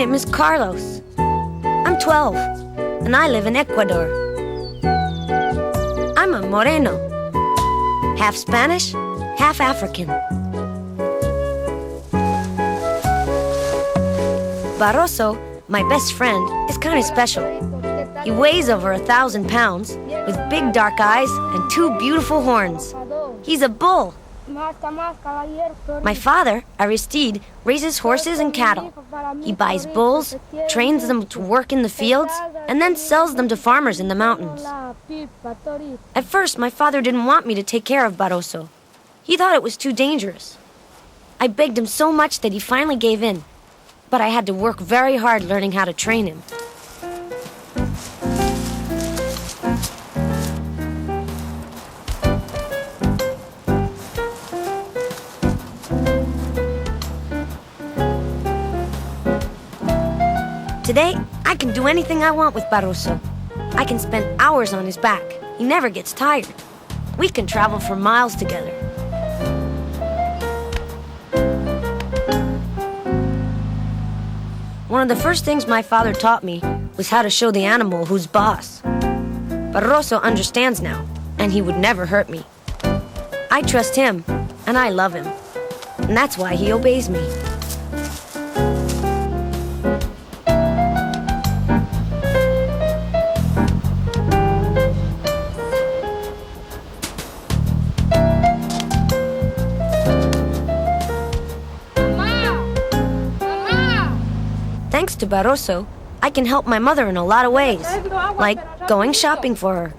name is Carlos. I'm 12, and I live in Ecuador. I'm a moreno, half Spanish, half African. Barroso, my best friend, is kind of special. He weighs over 1,000 pounds, with big dark eyes and 2 beautiful horns. He's a bull. My father, Aristide, raises horses and cattle. He buys bulls, trains them to work in the fields, and then sells them to farmers in the mountains. At first, my father didn't want me to take care of Barroso. He thought it was too dangerous. I begged him so much that he finally gave in, but I had to work very hard learning how to train him. Today, I can do anything I want with Barroso. I can spend hours on his back. He never gets tired. We can travel for miles together. One of the first things my father taught me was how to show the animal who's boss. Barroso understands now, and he would never hurt me. I trust him, and I love him. And that's why he obeys me. Thanks to Barroso, I can help my mother in a lot of ways, like going shopping for her.